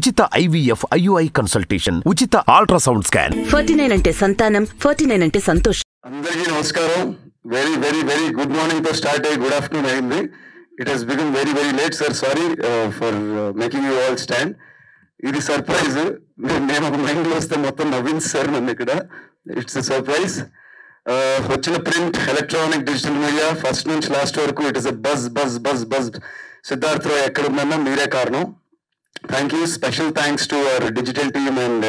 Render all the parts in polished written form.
ఉచిత IVF IUI consultation, ఉచిత ultrasound scan. 49 అంటే సంతానం, 49 అంటే సంతోషం. అందరికీ నమస్కారం. Very very very good morning తో స్టార్ట్ అయ్యి గుడ్ ఆఫ్టర్నూన్ అయింది. It has become very very late sir. Sorry for making you all stand. ఇది సర్ప్రైజ్. నేను ఒక మైండ్లో వస్తే మొత్తం నవ్వింది సార్ నన్ను ఇక్కడ. It's surprise. వచ్చిన print, electronic, digital media first నుంచి లాస్ట్ వరకు it is a buzz buzz buzz buzz. Siddharth Roy ఎక్కడున్నా మీరే కారణం. Thank you. Special thanks to our digital team and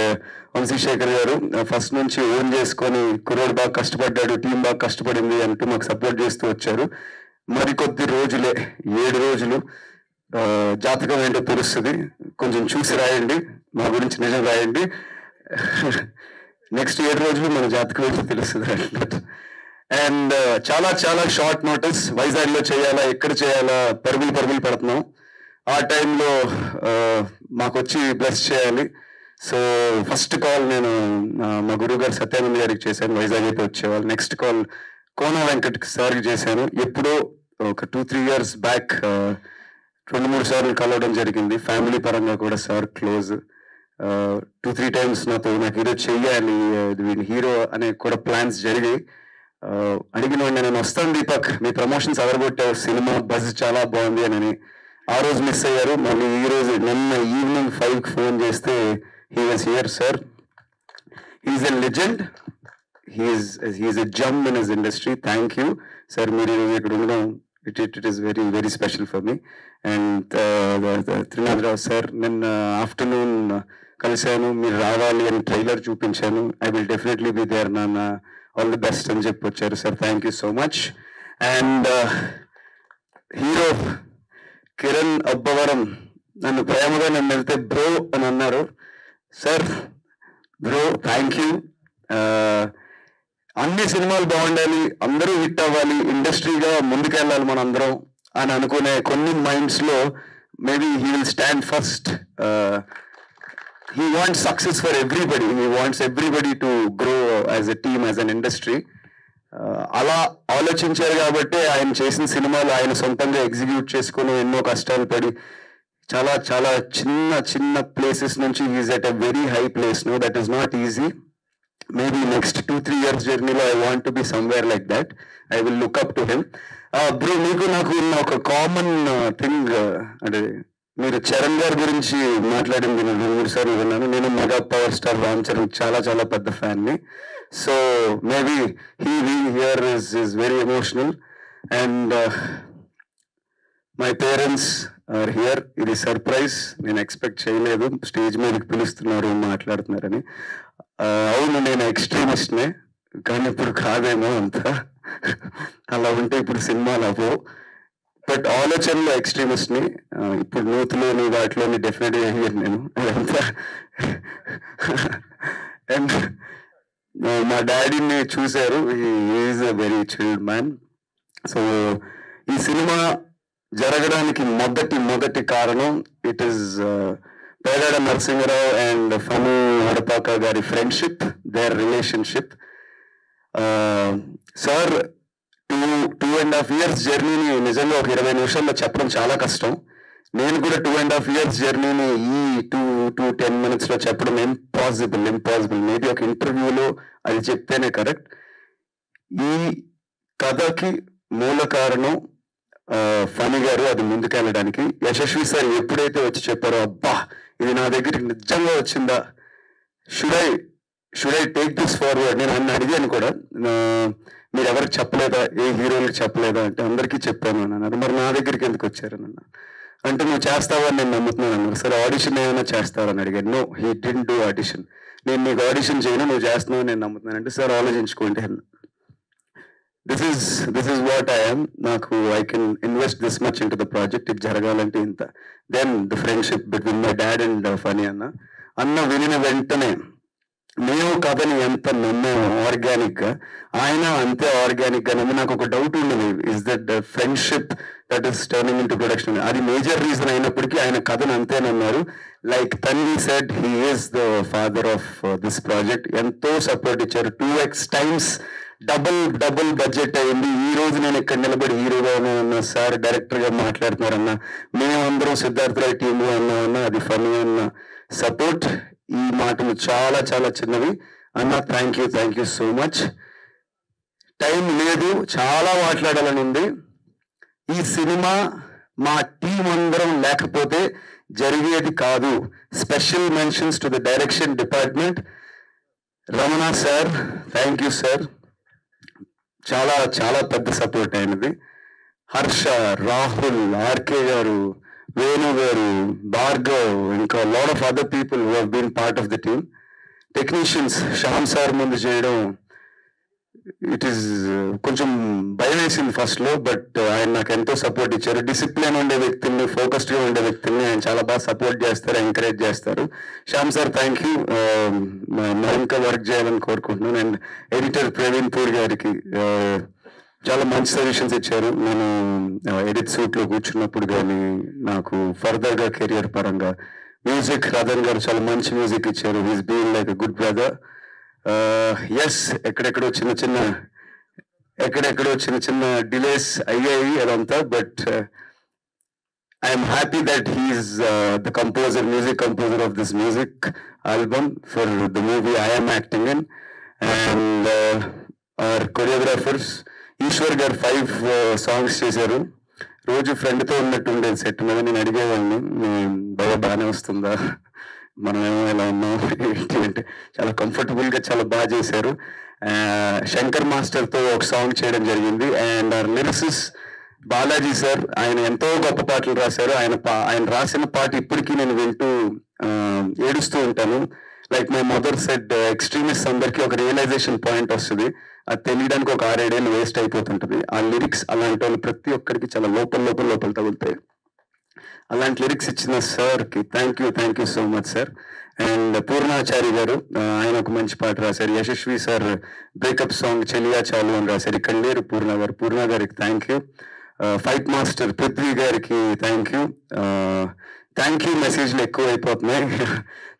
Vamsi Sekhar గారు. ఫస్ట్ నుంచి ఓన్ చేసుకొని కుర్రోడు బాగా కష్టపడ్డాడు, టీం బాగా కష్టపడింది అంటూ మాకు సపోర్ట్ చేస్తూ వచ్చారు. మరికొద్ది రోజులే, 7 రోజులు జాతకం ఏంటో తెలుస్తుంది. కొంచెం చూసి రాయండి, మా గురించి నిజం రాయండి. నెక్స్ట్ 7 రోజులు మన జాతకం ఏంటో తెలుస్తుంది. అండ్ చాలా చాలా షార్ట్ నోటీస్. వైజాగ్లో చేయాలా, ఎక్కడ చేయాలా, పరుగులు పెడుతున్నాం. ఆ టైంలో మాకు వచ్చి బ్లెస్ చేయాలి. సో ఫస్ట్ కాల్ నేను మా గురువు గారు సత్యానంద గారికి చేశాను, వైజాగ్ అయితే వచ్చేవాళ్ళు. నెక్స్ట్ కాల్ కోన వెంకట్ సార్కి చేశాను. ఎప్పుడో ఒక 2-3 years బ్యాక్ 2-3 సార్లు కలవడం జరిగింది. ఫ్యామిలీ పరంగా కూడా సార్ క్లోజ్. 2-3 times నాకు హీరో చెయ్యాలి, వీడి హీరో అనే కూడా ప్లాన్స్ జరిగాయి. అడిగిన నేను వస్తాను దీపక్, మీ ప్రమోషన్స్ అదరగొట్టావు, సినిమా బజ్ చాలా బాగుంది అని. ఆ రోజు మిస్ అయ్యారు. మళ్ళీ ఈ రోజు నిన్న ఈవినింగ్ 5కి ఫోన్ చేస్తే he was here sir. He's a legend, he's a gem in his industry. Thank you sir. మీరు ఇక్కడ ఉండడం it is very very special for me. And Trinatharao sir, నిన్న ఆఫ్టర్నూన్ కలిశాను, మీరు రావాలి అని ట్రైలర్ చూపించాను. I will definitely be there నాన్న, ఆల్ ది బెస్ట్ అని చెప్పి వచ్చారు sir. Thank you so much. And hero Kiran Abbavaram నన్ను ప్రేమగా వెళ్తే బ్రో అని అన్నారు సార్. Bro thank you. అన్ని సినిమాలు బాగుండాలి, అందరూ హిట్ అవ్వాలి, ఇండస్ట్రీగా ముందుకెళ్ళాలి మన అందరం అని అనుకునే కొన్ని మైండ్స్లో maybe he will stand first. He wants success for everybody. He wants everybody to grow as a team, as an industry. అలా ఆలోచించారు కాబట్టి ఆయన చేసిన సినిమాలు ఆయన సొంతంగా ఎగ్జిక్యూట్ చేసుకుని ఎన్నో కష్టాలు పడి చాలా చాలా చిన్న చిన్న ప్లేసెస్ నుంచి is at a very high place no. That is not easy. Maybe next 2-3 years జర్నీలో I want to be somewhere like that. I will look up to him. Bro, మీకు నాకు ఉన్న ఒక కామన్ థింగ్ అంటే మీరు చరణ్ గారి గురించి మాట్లాడింది నేను 2-3 సార్లు విన్నాను. నేను mega power star Ram Charan చాలా చాలా పెద్ద ఫ్యాన్ని. So maybe he being here is very emotional. And my parents are here. ఇది సర్ప్రైజ్, నేను ఎక్స్పెక్ట్ చేయలేదు. స్టేజ్ మీదకి పిలుస్తున్నారు, మాట్లాడుతున్నారని. అవును, నేను ఎక్స్ట్రీమిస్ట్నే, కానీ ఇప్పుడు కాదేమో అంతా. అలా ఉంటే ఇప్పుడు సినిమాలు అవ్వవు. బట్ ఆలోచనలో ఎక్స్ట్రీమిస్ట్ని. ఇప్పుడు నూతులోని వాటిలోని డెఫినెట్గా అయ్యాను నేను అదంతా. అండ్ మా డాడీని చూశారు. Is a very chilled man. So ఈ సినిమా జరగడానికి మొదటి కారణం it is Pedada Narasimharao and Phani Hadapaka గారి friendship, their relationship. Sir 2.5 years జర్నీని నిజంగా ఒక 20 నిమిషాల్లో చెప్పడం చాలా కష్టం. నేను కూడా 2.5 years జర్నీని ఈ 2-10 minutes చెప్పడం ఇంపాసిబుల్. మేబీ ఒక ఇంటర్వ్యూలో అది చెప్తేనే కరెక్ట్. ఈ కథకి మూల కారణం ఫణి గారు. అది ముందుకెళ్ళడానికి యశస్వి సార్ ఎప్పుడైతే వచ్చి చెప్పారో, అబ్బా ఇది నా దగ్గరికి నిజంగా వచ్చిందా, should I take this forward. నేను అన్న అడిగాను కూడా, మీరు ఎవరికి చెప్పలేదా, ఏ హీరోలకు చెప్పలేదా అంటే అందరికీ చెప్పాను అన్నారు. మరి నా దగ్గరికి ఎందుకు వచ్చారని అన్నా. అంటే నువ్వు చేస్తావని నేను నమ్ముతున్నాను అన్నారు. సరే ఆడిషన్ ఏమైనా చేస్తావని అడిగాను. No, he didn't do audition. నేను నీకు ఆడిషన్ చేయను, నువ్వు చేస్తున్నావు నేను నమ్ముతున్నాను అంటే, సార్ ఆలోచించుకోండి అన్న. This is what I'm. నాకు I can invest this much in to the project. ఇది జరగాలంటే ఇంత. Then the friendship between my dad and Phani అన్న వినిన వెంటనే మేము కథని ఎంత నమ్మాము ఆర్గానిక్గా, ఆయన అంతే ఆర్గానిక్గా నమ్మి. నాకు ఒక డౌట్ ఉండదు, is that the friendship that is turning in to production. అది మేజర్ రీజన్ అయినప్పటికీ ఆయన కథను అంతే నమ్మారు. Like Tanvi said, he is the father of this project. ఎంతో సపోర్ట్ ఇచ్చారు. 2x times డబుల్ బడ్జెట్ అయింది. ఈ రోజు నేను ఇక్కడ నిలబడి హీరోగా ఉన్నానన్నా, సార్ డైరెక్టర్గా మాట్లాడుతున్నారన్నా, మేమందరం సిద్ధార్థ రాయ్ టీము అన్నా, అది ఫనీ అన్నా. సపోర్ట్. ఈ మాటలు చాలా చాలా చిన్నవి. అన్న thank you so much. Time లేదు, చాలా మాట్లాడాలని ఉంది. ఈ సినిమా మా టీం అందరం లేకపోతే జరిగేది కాదు. Special mentions to the direction department. Ramana sir, thank you sir, చాలా చాలా పెద్ద సపోర్ట్ అయినది. హర్ష, రాహుల్, ఆర్కే గారు, వేణు గారు, భార్గవ్, ఇంకా lot of other people who have been part of the team. Technicians Shyam sir ముందు చేయడం ఇట్ ఈస్ కొంచెం భయం వేసింది ఫస్ట్లో, బట్ ఆయన నాకు ఎంతో సపోర్ట్ ఇచ్చారు. డిసిప్లిన్ ఉండే వ్యక్తుల్ని, ఫోకస్డ్గా ఉండే వ్యక్తుల్ని ఆయన చాలా బాగా సపోర్ట్ చేస్తారు, ఎంకరేజ్ చేస్తారు. Shyam sir thank you. ఇంకా వర్క్ చేయాలని కోరుకుంటున్నాను. అండ్ ఎడిటర్ ప్రవీణ్ పూర్ గారికి చాలా మంచి సజెషన్స్ ఇచ్చారు. నేను ఎడిట్ సూట్లో కూర్చున్నప్పుడు కానీ నాకు ఫర్దర్గా కెరియర్ పరంగా. మ్యూజిక్ రతన్ గారు చాలా మంచి మ్యూజిక్ ఇచ్చారు. He's been like a good brother. Yes, ఎక్కడెక్కడో చిన్న డిలేస్ అయ్యాయి అదంతా, but I'm happy that he's the composer, music composer of this music album for the movie I am acting in. And our choreographers Eshwar గారు 5 songs చేశారు. రోజు ఫ్రెండ్తో ఉన్నట్టు ఉండేది సెట్ మీద. నేను అడిగేవాడిని, బాగానే వస్తుందా, మనమేమో ఎలా ఉన్నాం ఏంటి అంటే, చాలా కంఫర్టబుల్గా చాలా బాగా చేశారు. శంకర్ మాస్టర్తో ఒక సాంగ్ చేయడం జరిగింది. And our lyricist Balaji sir, ఆయన ఎంతో గొప్ప పాటలు రాశారు. ఆయన రాసిన పాట ఇప్పటికీ నేను వింటూ ఏడుస్తూ ఉంటాను. Like my mother said, extremist అందరికీ ఒక రియలైజేషన్ పాయింట్ వస్తుంది, అది తెలియడానికి ఒక 6-7 ఏళ్ళు వేస్ట్ అయిపోతుంటుంది. ఆ లిరిక్స్ అలాంటి వాళ్ళు ప్రతి ఒక్కరికి చాలా లోపల తగులుతాయి. అలాంటి లిరిక్స్ ఇచ్చిన సార్కి thank you so much sir. And Purnachari గారు, ఆయన ఒక మంచి పాట రాశారు. యశస్వి సార్ బ్రేకప్ సాంగ్ చెలియా చాలు అని రాశారు. ఇక్కడ లేరు పూర్ణ గారికి thank you. Fight master Prithvi గారికి థ్యాంక్ యూ. మెసేజ్లు ఎక్కువ అయిపోతున్నాయి.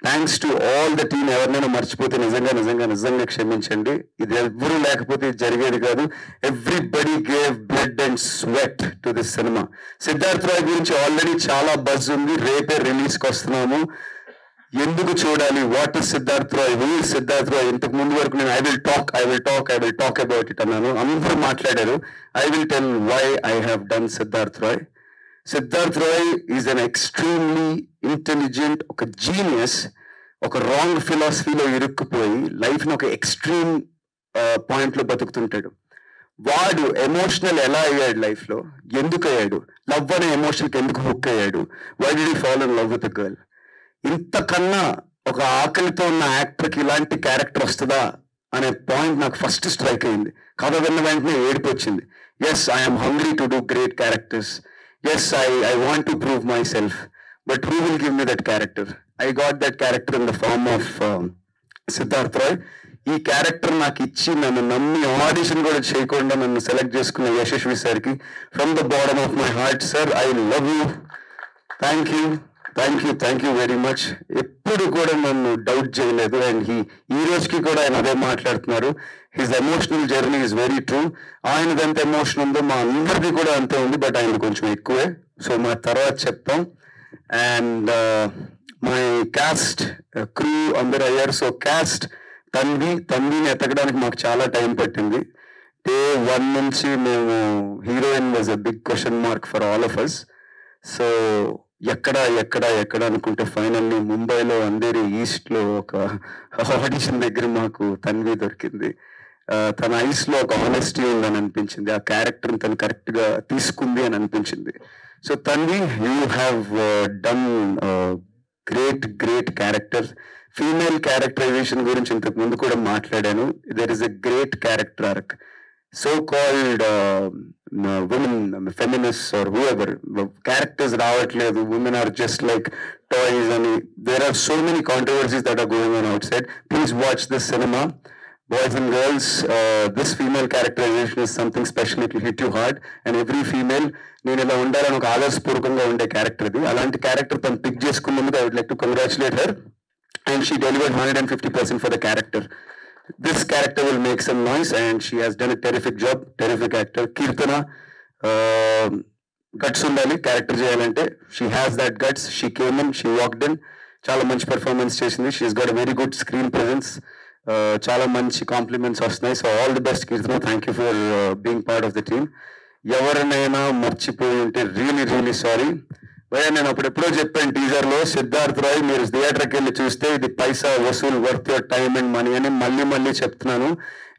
Thanks to all the team. ఎవరినైనా మర్చిపోతే నిజంగా క్షమించండి. ఇది ఎవ్వరూ లేకపోతే ఇది జరిగేది కాదు. Everybody gave blood and sweat to this cinema. Siddharth Roy గురించి ఆల్రెడీ చాలా బజ్ ఉంది. రేపే రిలీజ్కి వస్తున్నాము. ఎందుకు చూడాలి? What is Siddharth Roy? Who is Siddharth Roy? ఇంతకు ముందు వరకు నేను I will talk about it అన్నాను. అందరూ మాట్లాడారు. I will tell why I have done Siddharth Roy. Siddharth Roy is an extremely intelligent, ఒక జీనియస్. ఒక రాంగ్ ఫిలాసఫీలో ఇరుక్కుపోయి లైఫ్ని ఒక ఎక్స్ట్రీమ్ పాయింట్లో బతుకుతుంటాడు. వాడు ఎమోషనల్ ఎలా అయ్యాడు లైఫ్లో? ఎందుకు అయ్యాడు? లవ్ అనే ఎమోషన్కి ఎందుకు హుక్ అయ్యాడు? Why did he fall in love with a girl? ఇంతకన్నా ఒక ఆకలితో ఉన్న యాక్టర్కి ఇలాంటి క్యారెక్టర్ వస్తుందా అనే పాయింట్ నాకు ఫస్ట్ స్ట్రైక్ అయింది. కథ విన్న వెంటనే ఏడుపు వచ్చింది. Yes, I'm hungry to do great characters. Yes, I want to prove myself, but who will give me that character? I got that character in the form of Siddharth Roy. ఈ character నాకు ఇచ్చి నన్ను నమ్మి audition కూడా చేయకుండా నన్ను select చేసుకున్న యశస్వి సార్కి from the bottom of my heart sir, I love you. Thank you very much. ఎప్పుడు కూడా నన్ను డౌట్ చేయలేదు. అండ్ ఈ రోజుకి కూడా ఆయన అదే మాట్లాడుతున్నారు. His emotional journey is very true. ఆయనది ఎంత ఎమోషన్ ఉందో మా అందరిది కూడా అంతే ఉంది, బట్ ఆయన కొంచెం ఎక్కువే. సో మా తర్వాత చెప్తాం. అండ్ మై క్యాస్ట్ క్రూ అందరు అయ్యారు. సో క్యాస్ట్ తన్విని ఎతకడానికి మాకు చాలా టైం పట్టింది. Day 1 నుంచి మేము heroine was a big question mark for all of us. So ఎక్కడ అనుకుంటే ఫైనల్లీ ముంబైలో అంధేరి ఈస్ట్లో ఒక ఆడిషన్ దగ్గర మాకు తన్వి దొరికింది. తన ఐస్లో ఒక ఆనెస్టీ ఉందని అనిపించింది. ఆ క్యారెక్టర్ని తను కరెక్ట్గా తీసుకుంది అని అనిపించింది. So Tanvi, you have done great character. Female characterization గురించి ఇంతకు ముందు కూడా మాట్లాడాను. There is a great character arc. So-called women, feminists or whoever, characters రావట్లేదు, women are just like toys, and there are so many controversies that are going on outside. Please watch this cinema, boys and girls. This female characterization is something special. It will hit you hard. And every female, నేను ఇలా ఉండాలని ఒక ఆదర్శపూర్వకంగా ఉండే character ఇది. అలాంటి character తను pick చేసుకున్నందుకు I would like to congratulate her, and she delivered 150% for the character. This character will make some noise, and she has done a terrific job. Terrific actor. Kirtana, guts undali character cheyalante. She has that guts. She came in, she walked in, చాలా మంచి performance చేసింది. She's got a very good screen presence. చాలా మంచి compliments వస్తున్నాయి. So all the best Keerthana. Thank you for being part of the team. ఎవరినైనా మర్చిపోయి ఉంటే really really sorry. భయ్యా నేను అప్పుడెప్పుడో చెప్పాను టీజర్లో, సిద్ధార్థ్ రాయ్ మీరు థియేటర్కి వెళ్ళి చూస్తే ఇది పైసా వసూల్, worth your time and money అని మళ్ళీ చెప్తున్నాను.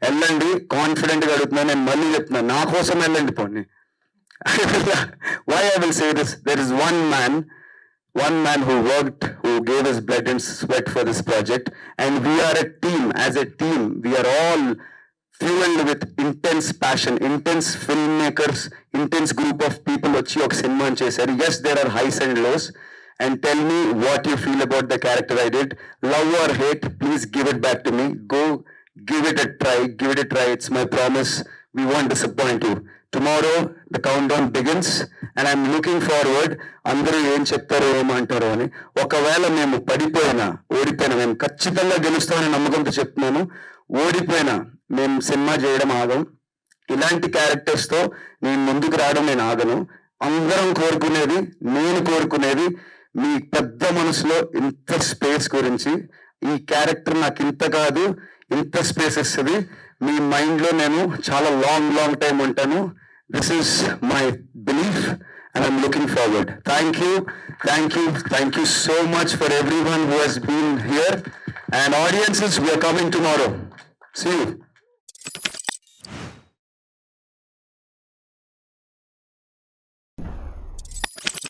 వెళ్ళండి, కాన్ఫిడెంట్గా అడుగుతున్నాను. నేను మళ్ళీ చెప్తున్నాను, నా కోసం వెళ్ళండి పోండి. Why I will say this, there is one man who worked, who gave his blood and sweat for this project, and we are a team. As a team, we are all fueled with intense passion, intense filmmakers, intense group of people వచ్చి ఒక cinema చేశారు. Yes, there are highs and lows, and tell me what you feel about the character I did. Love or hate, please give it back to me. Go give it a try. It's my promise, we won't disappoint you. Tomorrow the countdown begins and I'm looking forward. అందరూ ఏం చెప్తారో ఏమంటారో అని. ఒకవేళ మేము ఓడిపోయినా మేము ఖచ్చితంగా గెలుస్తామని నమ్మకంతో చెప్తున్నాను. ఓడిపోయినా మేము సినిమా చేయడం ఆగం. ఇలాంటి క్యారెక్టర్స్తో నేను ముందుకు రావడం నేను ఆగను. అందరం కోరుకునేది, నేను కోరుకునేది మీ పెద్ద మనసులో ఇంత స్పేస్ గురించి. ఈ క్యారెక్టర్ నాకు ఇంత కాదు, ఇంత స్పేస్ ఇస్తుంది. మీ మైండ్లో నేను చాలా లాంగ్ టైం ఉంటాను. This is my belief and I'm looking forward. Thank you so much for everyone who has been here. And audiences, we are coming tomorrow. See you.